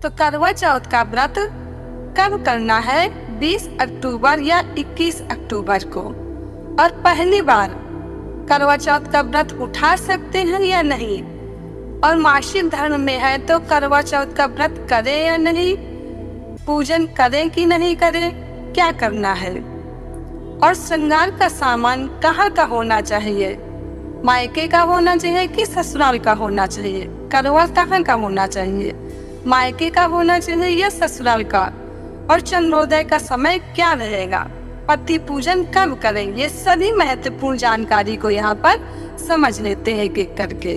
तो करवा चौथ का व्रत कब करना है? 20 अक्टूबर या 21 अक्टूबर को। और पहली बार करवा चौथ का व्रत उठा सकते हैं या नहीं, और मासिक धर्म में है तो करवा चौथ का व्रत करें या नहीं, पूजन करें कि नहीं करें, क्या करना है, और श्रृंगार का सामान कहाँ का होना चाहिए, मायके का होना चाहिए कि ससुराल का होना चाहिए, करवा कहाँ का होना चाहिए, मायके का होना चाहिए या ससुराल का, और चंद्रोदय का समय क्या रहेगा, पति पूजन कब करें, ये सभी महत्वपूर्ण जानकारी को यहाँ पर समझ लेते हैं एक करके।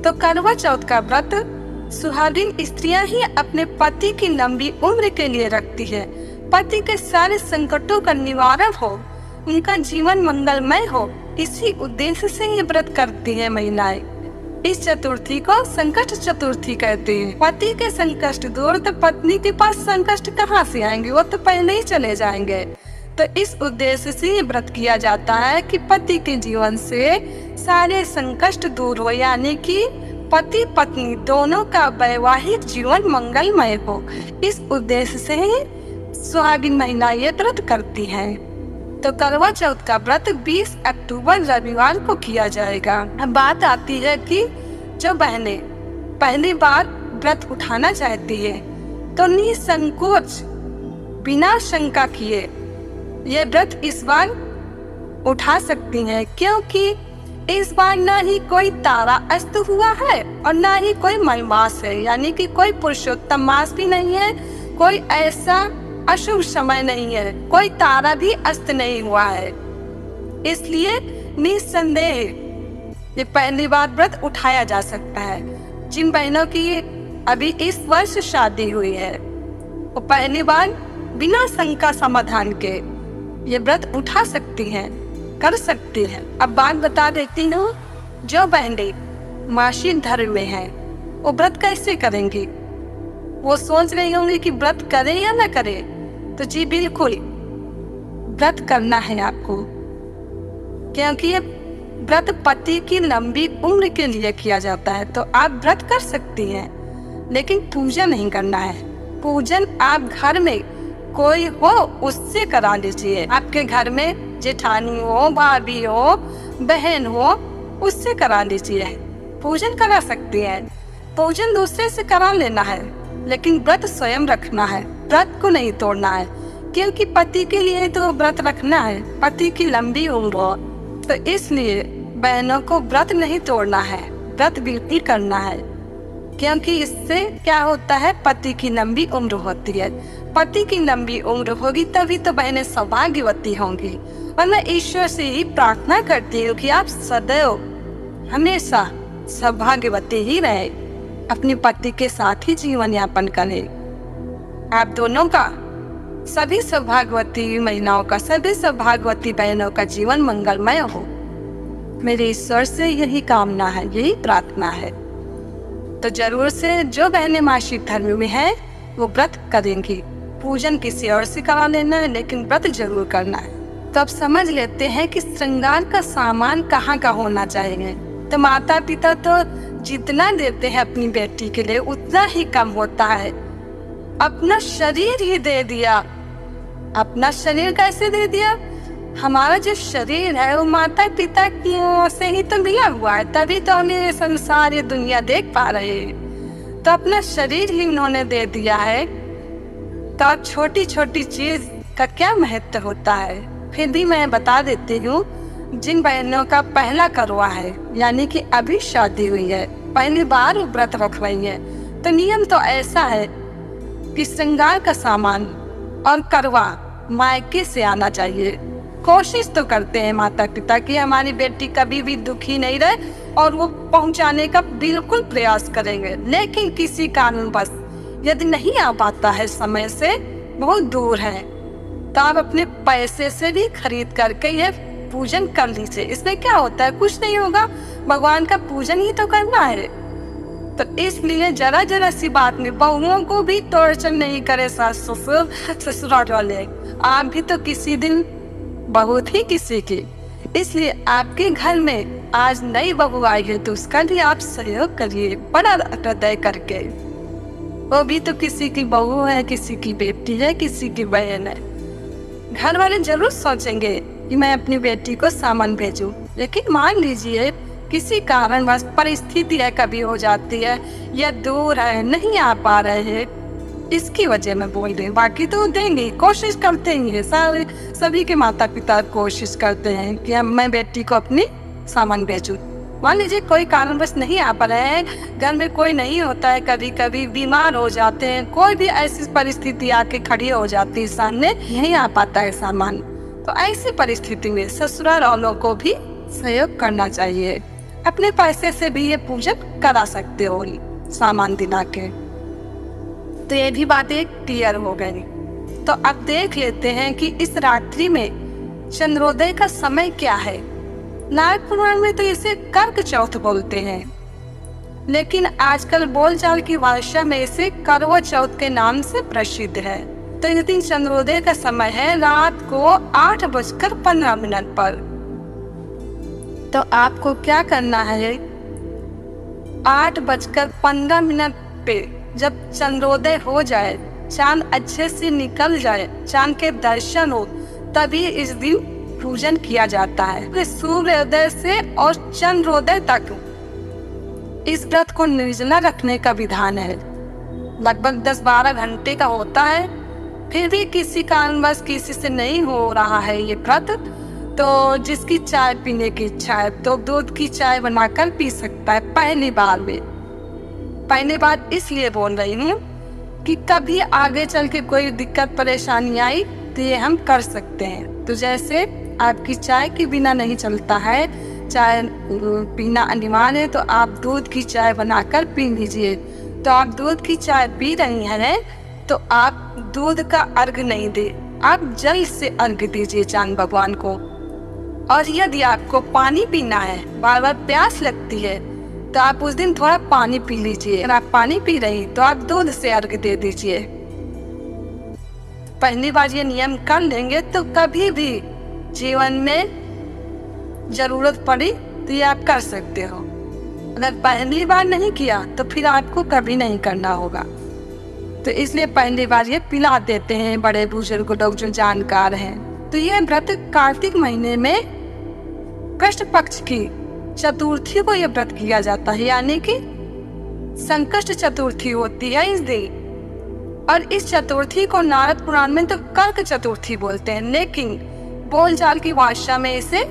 तो करवा चौथ का व्रत सुहागिन स्त्रियां ही अपने पति की लंबी उम्र के लिए रखती है, पति के सारे संकटों का निवारण हो, उनका जीवन मंगलमय हो, इसी उद्देश्य से ये व्रत करती है महिलाएं। इस चतुर्थी को संकट चतुर्थी कहते हैं। पति के संकट दूर तो पत्नी के पास संकट कहाँ से आएंगे, वो तो पहले ही चले जाएंगे। तो इस उद्देश्य से ये व्रत किया जाता है कि पति के जीवन से सारे संकट दूर हो, यानी कि पति पत्नी दोनों का वैवाहिक जीवन मंगलमय हो। इस उद्देश्य से सुहागिन महिला ये व्रत करती हैं। तो करवा चौथ का व्रत 20 अक्टूबर रविवार को किया जाएगा। अब बात आती है कि जो बहनें पहली बार व्रत उठाना चाहती है तो निसंकोच बिना शंका किए ये व्रत इस बार उठा सकती हैं, क्योंकि इस बार ना ही कोई तारा अस्त हुआ है और ना ही कोई मलमास है, यानी कि कोई पुरुषोत्तम मास भी नहीं है, कोई ऐसा अशुभ समय नहीं है, कोई तारा भी अस्त नहीं हुआ है। इसलिए निस्संदेह ये पहली बार व्रत उठाया जा सकता है। जिन बहनों की अभी इस वर्ष शादी हुई है वो पहली बार बिना शंका समाधान के ये व्रत उठा सकती हैं, कर सकती हैं। अब बात बता देती हूँ, जो बहनें मासिक धर्म में हैं वो व्रत कैसे करेंगी, वो सोच रही होंगी कि व्रत करें या न करें। तो जी बिल्कुल व्रत करना है आपको, क्योंकि ये व्रत पति की लंबी उम्र के लिए किया जाता है। तो आप व्रत कर सकती हैं, लेकिन पूजन नहीं करना है। पूजन आप घर में कोई हो उससे करा लीजिए। आपके घर में जेठानी हो, भाभी हो, बहन हो, उससे करा लीजिए। पूजन करा सकती है, पूजन दूसरे से करा लेना है, लेकिन व्रत स्वयं रखना है, व्रत को नहीं तोड़ना है, क्योंकि पति के लिए तो व्रत रखना है, पति की लंबी उम्र। तो इसलिए बहनों को व्रत नहीं तोड़ना है, व्रत बिल्कुल करना है, क्योंकि इससे क्या होता है, पति की लंबी उम्र होती है। पति की लंबी उम्र होगी तभी तो बहनें सौभाग्यवती होंगी। और मैं ईश्वर से ही प्रार्थना करती हूँ कि आप सदैव हमेशा सौभाग्यवती ही रहे, अपने पति के साथ ही जीवन यापन करें। आप दोनों का, सभी सौभाग्यवती महिलाओं का, सभी सौभाग्यवती बहनों का जीवन मंगलमय हो, मेरे ईश्वर से यही कामना है, यही प्रार्थना है। तो जरूर से जो बहनें मासिक धर्म में हैं वो व्रत करेंगी। पूजन किसी और से करा लेना है, लेकिन व्रत जरूर करना है। तो अब समझ लेते हैं कि श्रृंगार का सामान कहाँ का होना चाहिए। तो माता पिता तो जितना देते हैं अपनी बेटी के लिए उतना ही कम होता है। अपना शरीर ही दे दिया। अपना शरीर कैसे दे दिया? हमारा जो शरीर है वो माता पिता की से ही तो मिला हुआ है, तभी तो हम ये संसार, ये दुनिया देख पा रहे हैं। तो अपना शरीर ही उन्होंने दे दिया है, तो अब छोटी छोटी चीज का क्या महत्व होता है। फिर भी मैं बता देती हूँ, जिन बहनों का पहला करवा है, यानी कि अभी शादी हुई है, पहली बार व्रत रख रही है, तो नियम तो ऐसा है कि श्रृंगार का सामान और करवा मायके से आना चाहिए। कोशिश तो करते हैं माता पिता कि हमारी बेटी कभी भी दुखी नहीं रहे, और वो पहुंचाने का बिल्कुल प्रयास करेंगे। लेकिन किसी कारणवश यदि नहीं आ पाता है, समय से बहुत दूर है, तो आप अपने पैसे से भी खरीद करके ये पूजन कर लीजिए। इसमें क्या होता है, कुछ नहीं होगा, भगवान का पूजन ही तो करना है। तो इसलिए जरा जरा सी बात में बहुओं को भी टॉर्चर नहीं करे सास ससुर, ससुराल वाले। आप भी तो किसी दिन बहू थी किसी की, इसलिए आपके घर में आज नई बहू आई है तो उसका भी आप सहयोग करिए बड़ा हृदय करके। वो भी तो किसी की बहू है, किसी की बेटी है, किसी की बहन है। घर वाले जरूर सोचेंगे कि मैं अपनी बेटी को सामान भेजूं, लेकिन मान लीजिए किसी कारणवश परिस्थितियाँ कभी हो जाती है या दूर है, नहीं आ पा रहे हैं, इसकी वजह मैं बोल रही हूँ। बाकी तो देंगे, कोशिश करते ही है, सारे सभी के माता पिता कोशिश करते हैं कि मैं बेटी को अपनी सामान भेजूं। मान लीजिए कोई कारणवश नहीं आ पा रहे हैं, घर में कोई नहीं होता है, कभी कभी बीमार हो जाते हैं, कोई भी ऐसी परिस्थिति आके खड़ी हो जाती है, सामने नहीं आ पाता है सामान, तो ऐसी परिस्थिति में ससुराल वालों को भी सहयोग करना चाहिए। अपने पैसे से भी ये पूजन करा सकते हो सामान दिला के। तो ये भी बातें क्लियर हो गई। तो अब देख लेते हैं कि इस रात्रि में चंद्रोदय का समय क्या है। नारद पुराण में तो इसे कर्क चौथ बोलते हैं, लेकिन आजकल बोलचाल की भाषा में इसे करवा चौथ के नाम से प्रसिद्ध है। तो इस दिन चंद्रोदय का समय है रात को 8:15 पर। तो आपको क्या करना है, 8:15 पे जब चंद्रोदय हो जाए, चांद अच्छे से निकल जाए, चांद के दर्शन हो, तभी इस दिन पूजन किया जाता है। सूर्योदय से और चंद्रोदय तक इस व्रत को निर्जला रखने का विधान है। लगभग 10-12 घंटे का होता है। फिर भी किसी कारणवश किसी से नहीं हो रहा है ये व्रत, तो जिसकी चाय पीने की इच्छा है तो दूध की चाय बनाकर पी सकता है पहली बार में। पहली बार इसलिए बोल रही हूँ कि कभी आगे चल के कोई दिक्कत परेशानी आई तो ये हम कर सकते हैं। तो जैसे आपकी चाय के बिना नहीं चलता है, चाय पीना अनिवार्य है, तो आप दूध की चाय बनाकर पी लीजिए। तो आप दूध की चाय पी रही हैं तो आप दूध का अर्घ नहीं दे, आप जल से अर्घ दीजिए चांद भगवान को। और यदि आपको पानी पीना है, बार बार प्यास लगती है, तो आप उस दिन थोड़ा पानी पी लीजिए। अगर आप पानी पी रही तो आप दूध से अर्घ दे दीजिए। पहली बार ये नियम कर लेंगे तो कभी भी जीवन में जरूरत पड़ी तो ये आप कर सकते हो। अगर पहली बार नहीं किया तो फिर आपको कभी नहीं करना होगा। तो इसलिए पहली बार ये पिला देते हैं बड़े बुजुर्ग लोग जो जानकार हैं। तो ये व्रत कार्तिक महीने में कृष्ण पक्ष की चतुर्थी को ये व्रत किया जाता है, यानी कि संकष्ट चतुर्थी होती है इस दिन। और इस चतुर्थी को नारद पुराण में तो कर्क चतुर्थी बोलते हैं, लेकिन बोलचाल की भाषा में इसे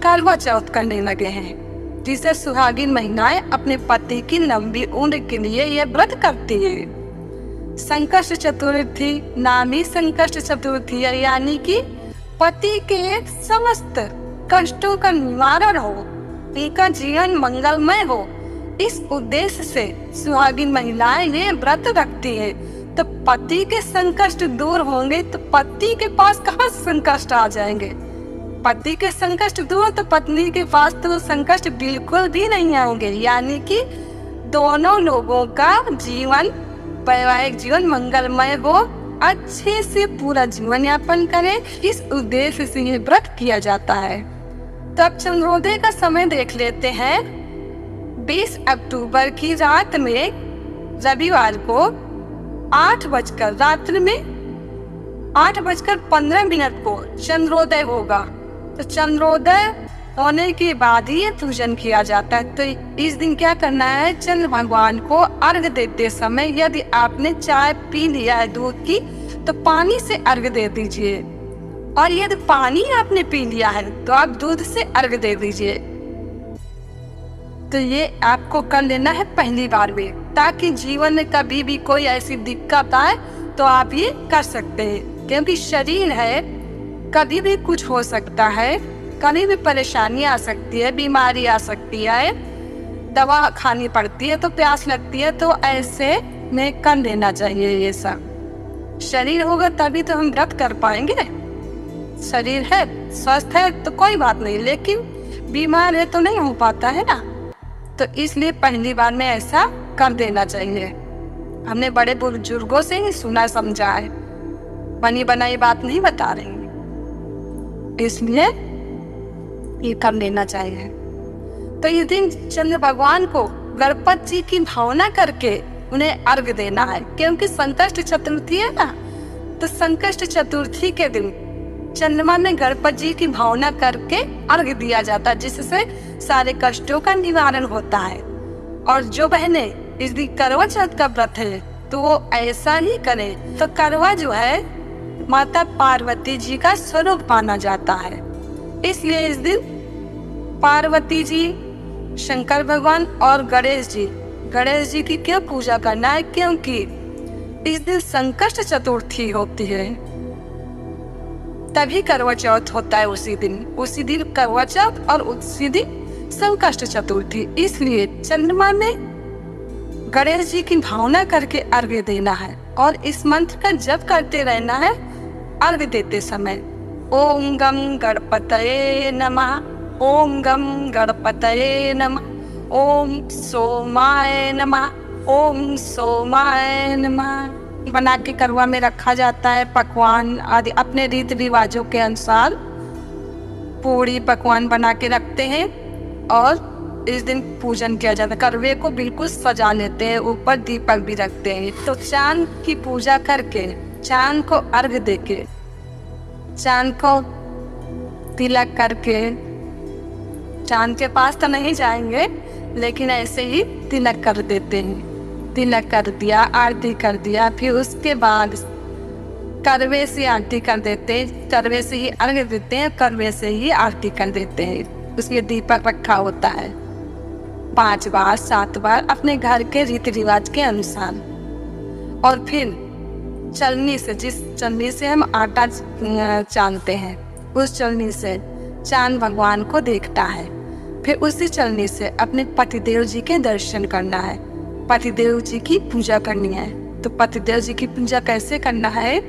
करवा चौथ करने लगे हैं, जिसे सुहागिन महिलाएं अपने पति की लंबी उम्र के लिए यह व्रत करती है। संकष्ट चतुर्थी नाम ही संकष्ट चतुर्थी है, यानी कि पति के समस्त कष्टों का निवारण हो, उनका जीवन मंगलमय हो, इस उद्देश्य से सुहागिन महिलाएं ये व्रत रखती है। तो पति के संकष्ट दूर होंगे तो पति के पास कहाँ संकष्ट आ जाएंगे। पति के संकष्ट दूर तो पत्नी के पास तो संकष्ट बिल्कुल भी नहीं आएंगे, यानी कि दोनों लोगों का जीवन, वैवाहिक जीवन मंगलमय हो, अच्छे से पूरा जीवन यापन करें, इस उद्देश्य से ये व्रत किया जाता है। तो अब चंद्रोदय का समय देख लेते हैं। 20 अक्टूबर की रात में रविवार को 8 रात्रि में 8:15 को चंद्रोदय होगा। तो चंद्रोदय होने के बाद ही ये पूजन किया जाता है। तो इस दिन क्या करना है, चंद्र भगवान को अर्घ देते समय यदि आपने चाय पी लिया है दूध की, तो पानी से अर्घ दे दीजिए। और यदि पानी आपने पी लिया है तो आप दूध से अर्घ दे दीजिए। तो ये आपको कर लेना है पहली बार में, ताकि जीवन में कभी भी कोई ऐसी दिक्कत आए तो आप ये कर सकते हैं। क्योंकि शरीर है, कभी भी कुछ हो सकता है, कभी भी परेशानी आ सकती है, बीमारी आ सकती है, दवा खानी पड़ती है, तो प्यास लगती है, तो ऐसे में कर लेना चाहिए। ये सब शरीर होगा तभी तो हम व्रत कर पाएंगे। शरीर है, स्वस्थ है तो कोई बात नहीं, लेकिन बीमार है तो नहीं हो पाता है ना। तो इसलिए पहली बार में ऐसा कर देना चाहिए। हमने बड़े बुजुर्गों से ही सुना समझा है, बनी बनाई बात नहीं बता रही, इसलिए ये कर लेना चाहिए। तो इस दिन चंद्र भगवान को गणपति जी की भावना करके उन्हें अर्घ देना है, क्योंकि संकष्ट चतुर्थी है ना। तो संकष्ट चतुर्थी के दिन चंद्रमा में गणपति जी की भावना करके अर्घ दिया जाता है, जिससे सारे कष्टों का निवारण होता है। और जो बहने इस दिन करवा चौथ का व्रत है तो वो ऐसा ही करे। तो करवा जो है माता पार्वती जी का स्वरूप माना जाता है, इसलिए इस दिन पार्वती जी, शंकर भगवान और गणेश जी की क्यों पूजा करना है, क्योंकि इस दिन संकष्ट चतुर्थी होती है, तभी करवा चौथ होता है। उसी दिन करवा चौथ और उसी दिन संकष्ट चतुर्थी। इसलिए चंद्रमा में गणेश जी की भावना करके अर्घ्य देना है और इस मंत्र का जप करते रहना है अर्घ्य देते समय। ओम गम गणपतये नमः, ओम गम गणपतये नमः, ओम सोमाय नमः, ओम सोमाय नमः। बना के करवा में रखा जाता है। पकवान आदि अपने रीति रिवाजों के अनुसार पूरी पकवान बना के रखते हैं और इस दिन पूजन किया जाता है। करवे को बिल्कुल सजा लेते हैं, ऊपर दीपक भी रखते हैं। तो चांद की पूजा करके, चांद को अर्घ देके, चांद को तिलक करके, चांद के पास तो नहीं जाएंगे लेकिन ऐसे ही तिलक कर देते हैं। तिलक कर दिया, आरती कर दिया, फिर उसके बाद करवे से आरती कर देते हैं, करवे से ही अर्घ देते हैं, करवे से ही आरती कर देते हैं। उसके दीपक रखा होता है 5 बार 7 बार अपने घर के रीति रिवाज के अनुसार। और फिर चलनी से, जिस चलनी से हम आटा चांदते हैं, उस चलनी से चांद भगवान को देखता है। फिर उसी चलनी से अपने पतिदेव जी के दर्शन करना है, पतिदेव जी की पूजा करनी है। तो पतिदेव जी की पूजा कैसे करना है?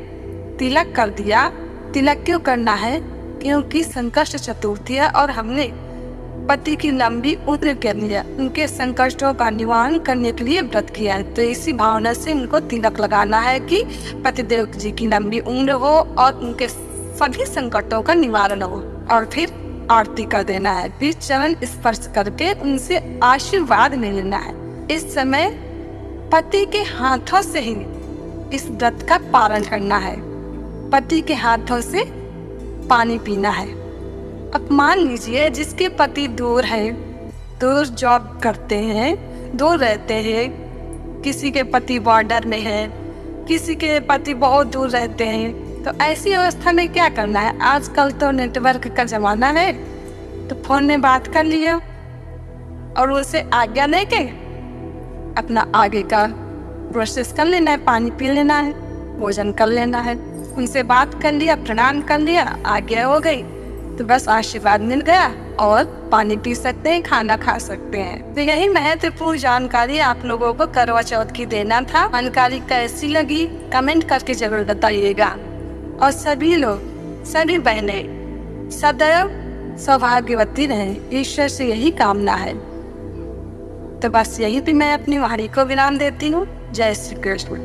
तिलक कर दिया। तिलक क्यों करना है? क्योंकि संकष्ट चतुर्थी है और हमने पति की लंबी उम्र के लिए उनके संकष्टों का निवारण करने के लिए व्रत किया है। तो इसी भावना से उनको तिलक लगाना है कि पतिदेव जी की लंबी उम्र हो और उनके सभी संकटों का निवारण हो। और फिर आरती कर देना है, फिर चरण स्पर्श करके उनसे आशीर्वाद ले लेना है। इस समय पति के हाथों से ही इस व्रत का पालन करना है, पति के हाथों से पानी पीना है। अब मान लीजिए जिसके पति दूर है, दूर जॉब करते हैं, दूर रहते हैं, किसी के पति बॉर्डर में है, किसी के पति बहुत दूर रहते हैं, तो ऐसी अवस्था में क्या करना है? आजकल तो नेटवर्क का ज़माना है, तो फ़ोन में बात कर लिया और उसे आज्ञा दे के अपना आगे का प्रोसेस कर लेना है, पानी पी लेना है, भोजन कर लेना है। उनसे बात कर लिया, प्रणाम कर लिया, आज्ञा हो गई तो बस आशीर्वाद मिल गया और पानी पी सकते हैं, खाना खा सकते हैं। तो यही महत्वपूर्ण जानकारी आप लोगों को करवा चौथ की देना था। जानकारी कैसी लगी कमेंट करके जरूर बताइएगा। और सभी लोग, सभी बहनें सदैव सौभाग्यवती रहें, ईश्वर से यही कामना है। तो बस यही पे मैं अपनी वाणी को विराम देती हूँ। जय श्री कृष्ण।